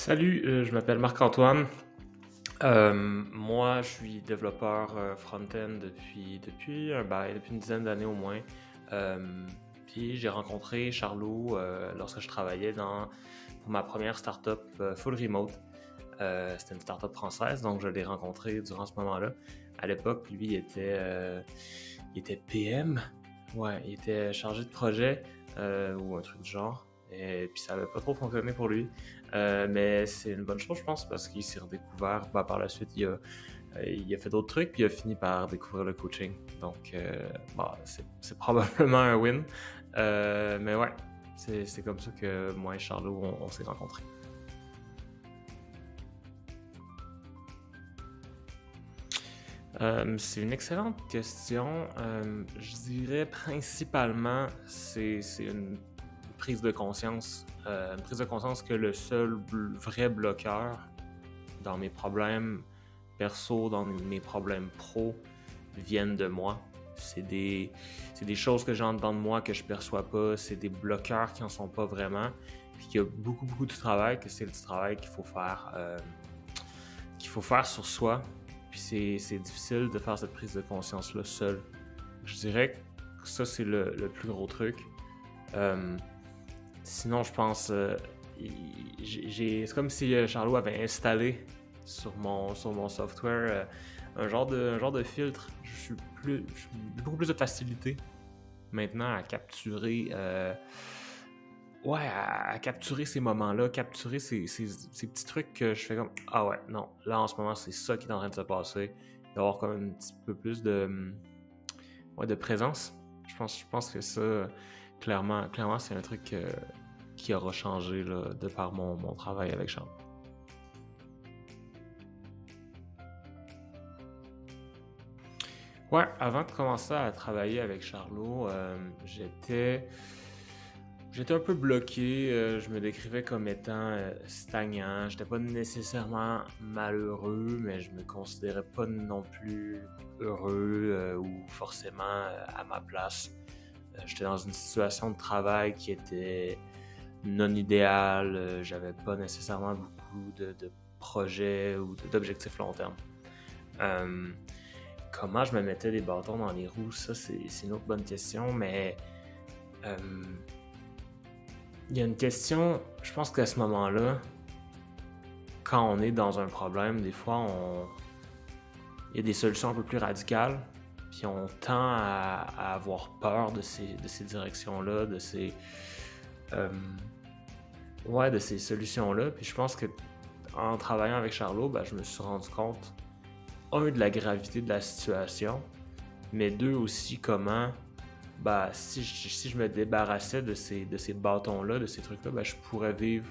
Salut, je m'appelle Marc-Antoine. Moi, je suis développeur front-end depuis une dizaine d'années au moins. Euh, Puis j'ai rencontré Charlot lorsque je travaillais pour ma première startup full remote. C'était une startup française, donc je l'ai rencontré durant ce moment-là. À l'époque, lui, il était PM. Ouais, il était chargé de projet ou un truc du genre. Et puis ça n'avait pas trop fonctionné pour lui. Mais c'est une bonne chose, je pense, parce qu'il s'est redécouvert. Par la suite, il a fait d'autres trucs, puis il a fini par découvrir le coaching. Donc, c'est probablement un win. Mais ouais, c'est comme ça que moi et Charlot, on s'est rencontrés. C'est une excellente question. Je dirais principalement, c'est une prise de conscience. Une prise de conscience que le seul vrai bloqueur dans mes problèmes perso, dans mes problèmes pro, viennent de moi. C'est des choses que j'ai en dedans de moi que je perçois pas. C'est des bloqueurs qui en sont pas vraiment. Puis qu'il y a beaucoup, beaucoup de travail, que c'est le travail qu'il faut faire sur soi. Puis c'est difficile de faire cette prise de conscience-là seul. Je dirais que ça, c'est le plus gros truc. Euh, Sinon, je pense, c'est comme si Charlot avait installé sur mon software un genre de filtre. J'ai beaucoup plus de facilité maintenant à capturer, ouais, à capturer ces moments-là, capturer ces petits trucs que je fais comme, ah ouais, non, là en ce moment c'est ça qui est en train de se passer, d'avoir comme un petit peu plus ouais, de présence. Je pense que ça, clairement, c'est un truc qui aura changé là, de par mon travail avec Charles. Ouais, avant de commencer à travailler avec Charlot, j'étais un peu bloqué. Je me décrivais comme étant stagnant. J'étais pas nécessairement malheureux, mais je me considérais pas non plus heureux ou forcément à ma place. J'étais dans une situation de travail qui était non idéale. J'avais pas nécessairement beaucoup de projets ou d'objectifs long terme. Euh, Comment je me mettais des bâtons dans les roues, ça c'est une autre bonne question, mais euh, il y a une question, je pense qu'à ce moment-là, quand on est dans un problème, des fois il y a des solutions un peu plus radicales, puis on tend à avoir peur de ces directions-là, euh, ouais, de ces solutions-là. Puis je pense que en travaillant avec Charlot, ben, je me suis rendu compte, de la gravité de la situation, mais deux, aussi comment, bah, si je me débarrassais de ces bâtons-là, de ces trucs-là, bah, je pourrais vivre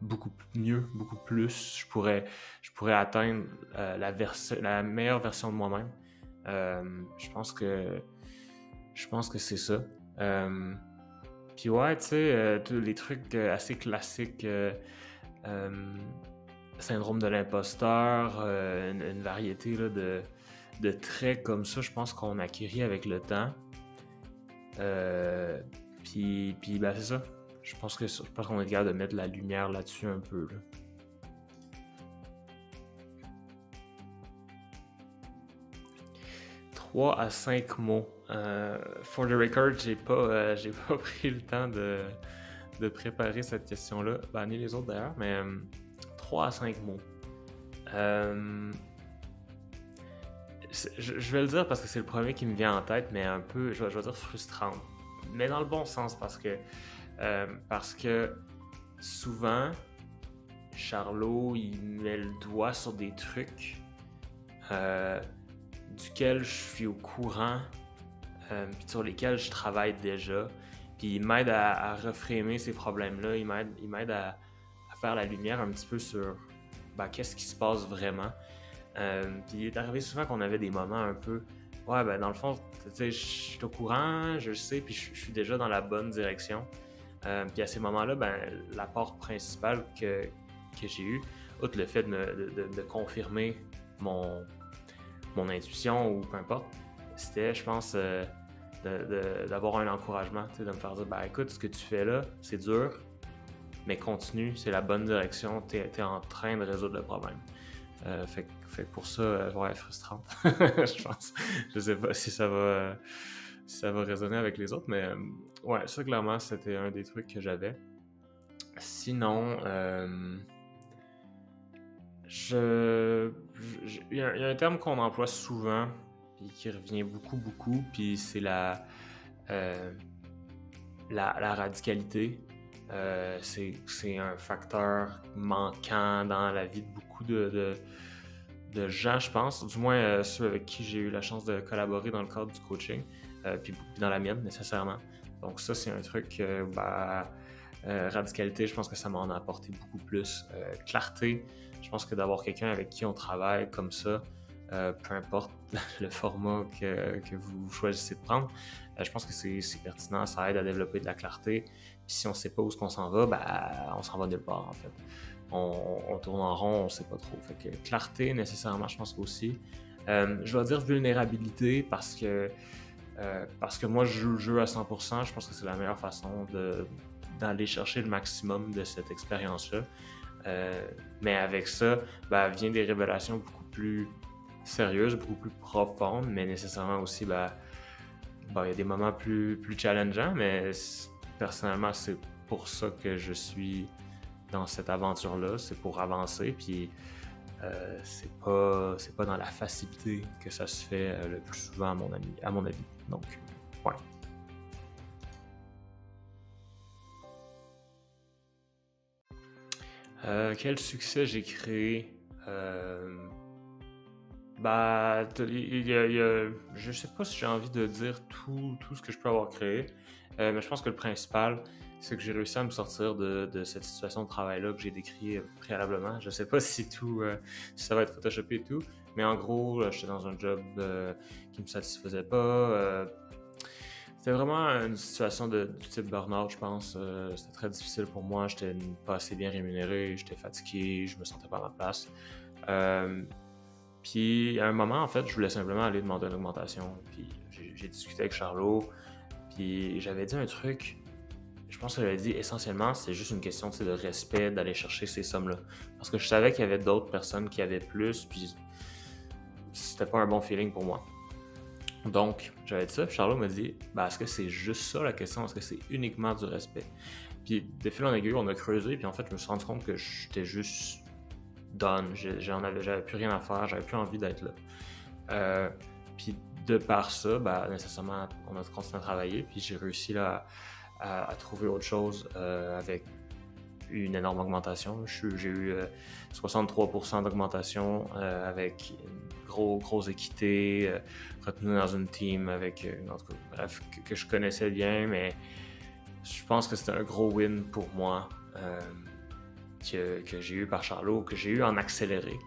beaucoup mieux, beaucoup plus. Je pourrais atteindre la meilleure version de moi-même. Je pense que c'est ça. Euh, Puis ouais, tu sais, tous les trucs assez classiques, euh, syndrome de l'imposteur, une variété là, de traits comme ça, je pense qu'on acquérit avec le temps. Euh, puis ben, c'est ça. Je pense qu'on est capable de mettre la lumière là-dessus un peu. Là. 3 à 5 mots. For the record, j'ai pas pris le temps de préparer cette question-là. Ben, ni les autres d'ailleurs, mais 3 à 5 mots. Euh, je vais le dire parce que c'est le premier qui me vient en tête, mais un peu, je vais dire frustrant. Mais dans le bon sens, parce que souvent, Charlot, il met le doigt sur des trucs euh, duquel je suis au courant, puis sur lesquels je travaille déjà. Puis il m'aide à reframer ces problèmes-là, il m'aide à faire la lumière un petit peu sur qu'est-ce qui se passe vraiment. Puis il est arrivé souvent qu'on avait des moments un peu, ouais, ben dans le fond, tu sais, je suis au courant, je le sais, puis je suis déjà dans la bonne direction. Puis à ces moments-là, ben, l'apport principal que j'ai eu, outre le fait de confirmer mon intuition ou peu importe, c'était, je pense, d'avoir un encouragement, de me faire dire, ben écoute, ce que tu fais là, c'est dur, mais continue, c'est la bonne direction, t'es en train de résoudre le problème. Fait que pour ça, ouais, frustrante, je pense. Je sais pas si ça va résonner avec les autres, mais ouais, ça clairement, c'était un des trucs que j'avais. Sinon, il y a un terme qu'on emploie souvent, puis qui revient beaucoup, puis c'est euh, la radicalité. C'est un facteur manquant dans la vie de beaucoup de gens, je pense, du moins ceux avec qui j'ai eu la chance de collaborer dans le cadre du coaching, puis dans la mienne nécessairement. Donc ça, c'est un truc, radicalité, je pense que ça m'en a apporté beaucoup plus. Clarté, je pense que d'avoir quelqu'un avec qui on travaille comme ça, peu importe le format que vous choisissez de prendre, je pense que c'est pertinent, ça aide à développer de la clarté. Puis si on ne sait pas où on s'en va, on s'en va nulle part en fait. On tourne en rond, on ne sait pas trop. Fait que clarté, nécessairement, je pense aussi. Je vais dire vulnérabilité parce que moi, je joue le jeu à 100%. Je pense que c'est la meilleure façon d'aller chercher le maximum de cette expérience-là. Mais avec ça, vient des révélations beaucoup plus sérieuses, beaucoup plus profondes, mais nécessairement aussi, il y a des moments plus challengeants, mais personnellement, c'est pour ça que je suis dans cette aventure-là, c'est pour avancer, puis c'est pas dans la facilité que ça se fait le plus souvent, à mon avis. Donc, ouais. Quel succès j'ai créé? Je sais pas si j'ai envie de dire tout ce que je peux avoir créé, mais je pense que le principal, c'est que j'ai réussi à me sortir de cette situation de travail-là que j'ai décrit préalablement. Je sais pas si si ça va être photoshopé et tout, mais en gros, j'étais dans un job qui me satisfaisait pas. C'était vraiment une situation du type burn-out, je pense. C'était très difficile pour moi. J'étais pas assez bien rémunéré, j'étais fatigué, je me sentais pas à ma place. Puis à un moment, en fait, je voulais simplement aller demander une augmentation. Puis j'ai discuté avec Charlot, puis j'avais dit un truc. Je pense que j'avais dit essentiellement, c'est juste une question de respect d'aller chercher ces sommes-là. Parce que je savais qu'il y avait d'autres personnes qui avaient plus, puis c'était pas un bon feeling pour moi. Donc, j'avais dit ça, puis Charlot m'a dit est-ce que c'est juste ça la question? Est-ce que c'est uniquement du respect? Puis de fil en aiguille, on a creusé, puis en fait, je me suis rendu compte que j'étais juste done. J'avais plus rien à faire, j'avais plus envie d'être là. Puis de par ça, nécessairement, on a continué à travailler, puis j'ai réussi là, à trouver autre chose avec une énorme augmentation. J'ai eu 63% d'augmentation avec une grosse équité, retenu dans une team avec, en tout cas, bref, que je connaissais bien, mais je pense que c'était un gros win pour moi que j'ai eu par Charlot, que j'ai eu en accéléré.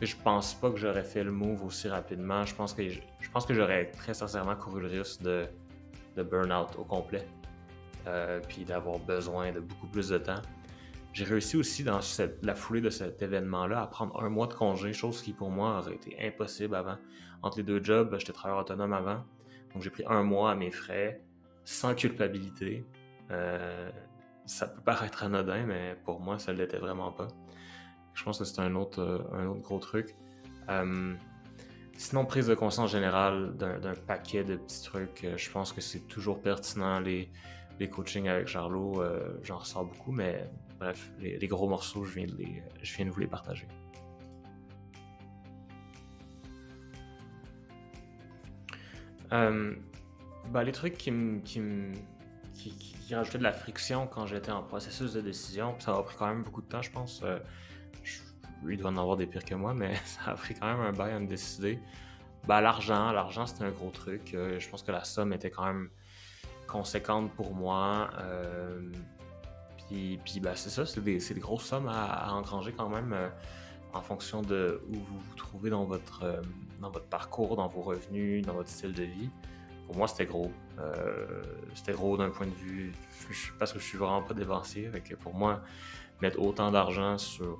Je pense pas que j'aurais fait le move aussi rapidement. Je pense que j'aurais très sincèrement couru le risque de burn-out au complet. Puis d'avoir besoin de beaucoup plus de temps. J'ai réussi aussi dans la foulée de cet événement-là à prendre 1 mois de congé, chose qui pour moi aurait été impossible avant. Entre les 2 jobs, j'étais travailleur autonome avant, donc j'ai pris 1 mois à mes frais, sans culpabilité. Ça peut paraître anodin, mais pour moi, ça ne l'était vraiment pas. Je pense que c'est un autre gros truc. Sinon, prise de conscience générale d'un paquet de petits trucs, je pense que c'est toujours pertinent. Les coachings avec Charlot, j'en ressors beaucoup, mais bref, les gros morceaux, je viens de vous les partager. Les trucs qui rajoutaient de la friction quand j'étais en processus de décision, ça a pris quand même beaucoup de temps, je pense. Il doit en avoir des pires que moi, mais ça a pris quand même un bail à me décider. L'argent, c'était un gros truc. Je pense que la somme était quand même conséquente pour moi. Puis c'est ça, c'est des grosses sommes à engranger quand même en fonction de où vous vous trouvez dans votre parcours, dans vos revenus, dans votre style de vie. Pour moi, c'était gros. C'était gros d'un point de vue... Parce que je suis vraiment pas dépensier. Fait pour moi, mettre autant d'argent sur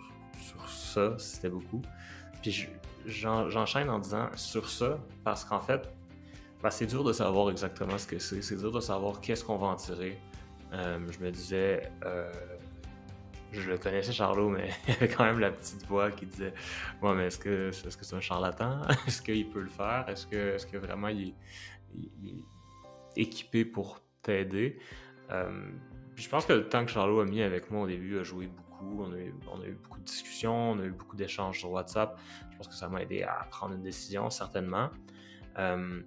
ça, c'était beaucoup. Puis j'enchaîne en disant sur ça, parce qu'en fait, c'est dur de savoir exactement ce que c'est. C'est dur de savoir qu'est-ce qu'on va en tirer. Je me disais, je le connaissais, Charlot, mais il y avait quand même la petite voix qui disait ouais, mais est-ce que c'est un charlatan? Est-ce qu'il peut le faire? Est-ce que vraiment il est équipé pour t'aider? Euh, Puis je pense que le temps que Charlot a mis avec moi au début a joué beaucoup. On a eu beaucoup de discussions, on a eu beaucoup d'échanges sur WhatsApp. Je pense que ça m'a aidé à prendre une décision, certainement. Euh,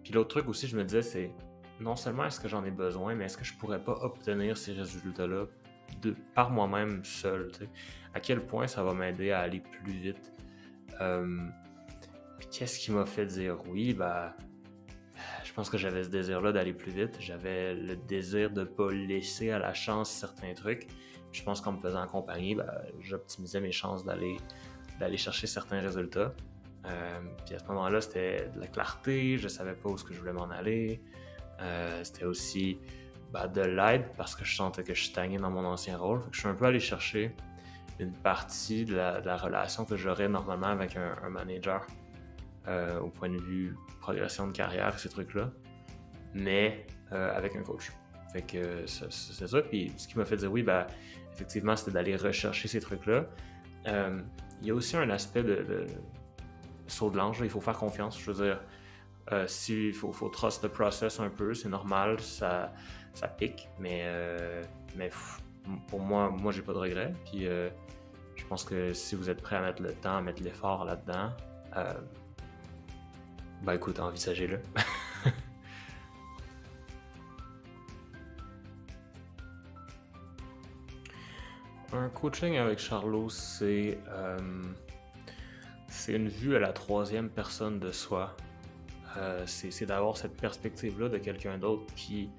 Puis l'autre truc aussi, je me disais, c'est non seulement est-ce que j'en ai besoin, mais est-ce que je pourrais pas obtenir ces résultats-là par moi-même seul, tu sais? À quel point ça va m'aider à aller plus vite? Euh, Puis qu'est-ce qui m'a fait dire oui? Je pense que j'avais ce désir-là d'aller plus vite. J'avais le désir de ne pas laisser à la chance certains trucs. Puis je pense qu'en me faisant accompagner, j'optimisais mes chances d'aller chercher certains résultats. Puis à ce moment-là, c'était de la clarté. Je savais pas où est-ce que je voulais m'en aller. C'était aussi de l'aide parce que je sentais que je stagnais dans mon ancien rôle. Fait que je suis un peu allé chercher une partie de la relation que j'aurais normalement avec un manager au point de vue progression de carrière, ces trucs-là, mais avec un coach. Fait que c'est ça. Puis ce qui m'a fait dire oui, effectivement, c'était d'aller rechercher ces trucs-là. Il y a aussi un aspect de saut de l'ange. Il faut faire confiance. Je veux dire, il faut trust the process un peu, c'est normal, ça pique, mais pour moi, j'ai pas de regrets. Puis je pense que si vous êtes prêt à mettre le temps, à mettre l'effort là-dedans, écoute, envisagez-le. Un coaching avec Charlot, c'est une vue à la troisième personne de soi. C'est d'avoir cette perspective-là de quelqu'un d'autre qui,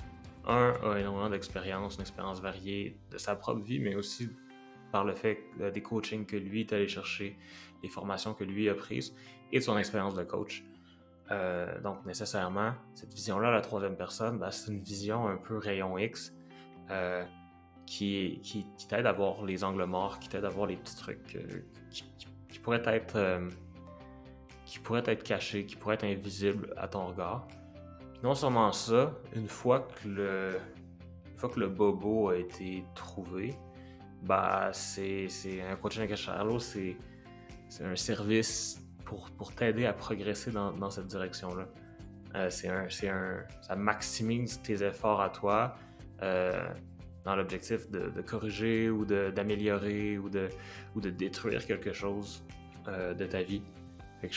a énormément d'expérience, une expérience variée de sa propre vie, mais aussi par le fait des coachings que lui est allé chercher, les formations que lui a prises et de son expérience de coach. Donc nécessairement, cette vision-là à la troisième personne, c'est une vision un peu rayon X qui t'aide à voir les angles morts, qui t'aide à voir les petits trucs qui pourraient être cachés, qui pourraient être invisibles à ton regard. Puis non seulement ça, une fois que le bobo a été trouvé, c'est un coaching avec Charlot, c'est un service pour t'aider à progresser dans cette direction-là. Ça maximise tes efforts à toi dans l'objectif de corriger ou d'améliorer ou de détruire quelque chose de ta vie. Fait que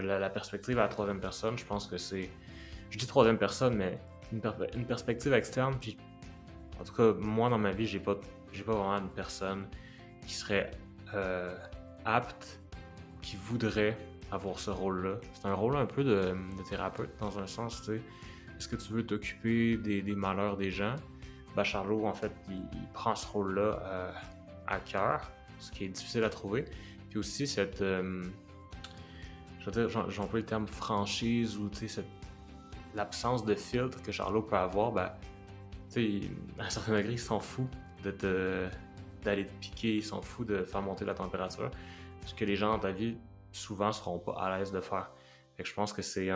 la perspective à la troisième personne, je pense que c'est... Je dis troisième personne, mais une perspective externe, puis en tout cas, moi dans ma vie, j'ai pas vraiment une personne qui serait apte, qui voudrait avoir ce rôle-là. C'est un rôle un peu de thérapeute dans un sens, tu sais. Est-ce que tu veux t'occuper des malheurs des gens? Charlot, en fait, il prend ce rôle-là à cœur, ce qui est difficile à trouver. Puis aussi cette... je veux dire, j'emploie le terme franchise ou, tu sais, l'absence de filtre que Charlot peut avoir, tu sais, à un certain degré, il s'en fout d'aller te piquer, il s'en fout de faire monter la température. Ce que les gens dans ta vie, souvent, seront pas à l'aise de faire. Fait que je pense que c'est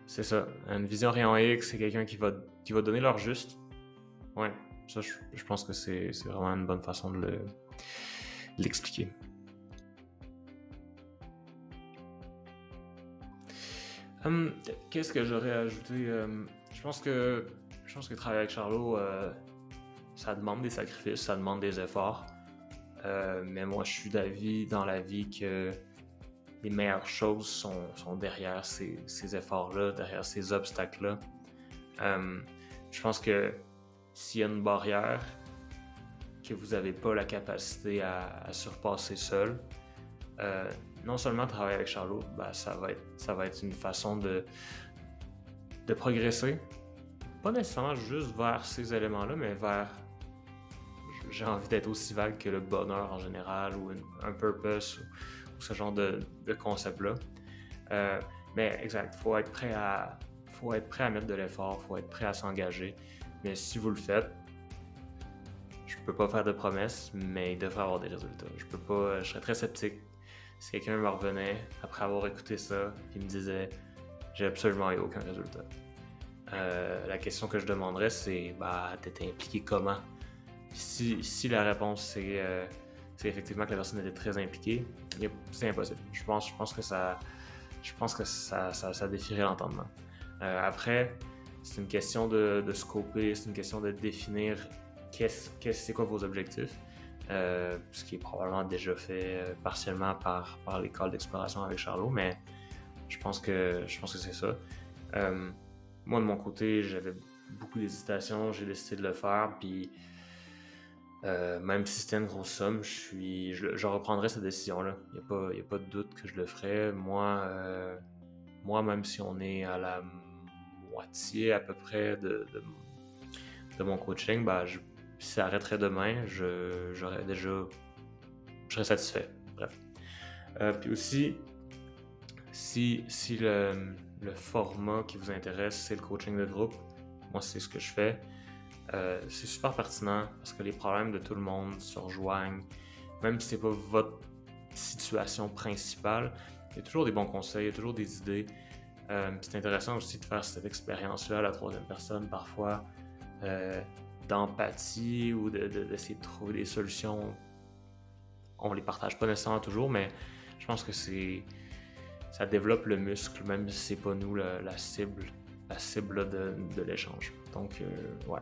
ça, une vision rayon X, c'est quelqu'un qui va donner leur juste. Ouais, ça, je pense que c'est vraiment une bonne façon de l'expliquer. Qu'est-ce que j'aurais ajouté? Je pense que travailler avec Charlot, ça demande des sacrifices, ça demande des efforts. Mais moi, je suis d'avis dans la vie que les meilleures choses sont derrière ces efforts-là, derrière ces obstacles-là. Je pense que s'il y a une barrière que vous n'avez pas la capacité à surpasser seul, non seulement travailler avec Charlot, ça va être une façon de progresser. Pas nécessairement juste vers ces éléments-là, mais vers... J'ai envie d'être aussi vague que le bonheur en général ou un purpose ou ce genre de concept-là. Mais exact, faut être prêt à mettre de l'effort, faut être prêt à s'engager. Mais si vous le faites, je peux pas faire de promesses, mais il devrait avoir des résultats. Je serais très sceptique si quelqu'un me revenait après avoir écouté ça et me disait j'ai absolument eu aucun résultat. La question que je demanderais, c'est t'étais impliqué comment? Si la réponse c'est effectivement que la personne était très impliquée, c'est impossible. Je pense que ça défierait l'entendement. Après, c'est une question de scoper, c'est une question de définir c'est quoi vos objectifs. Ce qui est probablement déjà fait partiellement par l'école d'exploration avec Charlot, mais je pense que c'est ça. Moi, de mon côté, j'avais beaucoup d'hésitation, j'ai décidé de le faire, puis même si c'était une grosse somme, je reprendrais cette décision-là. Il n'y a pas de doute que je le ferais. Moi, même si on est à la moitié à peu près de mon coaching, si ça arrêterait demain, je serais satisfait. Bref. Puis aussi, si le format qui vous intéresse, c'est le coaching de groupe, moi, c'est ce que je fais. C'est super pertinent parce que les problèmes de tout le monde se rejoignent. Même si c'est pas votre situation principale, il y a toujours des bons conseils, il y a toujours des idées. C'est intéressant aussi de faire cette expérience-là à la troisième personne, parfois d'empathie ou d'essayer de trouver des solutions. On les partage pas nécessairement toujours, mais je pense que ça développe le muscle, même si c'est pas nous la cible de l'échange. Donc, ouais.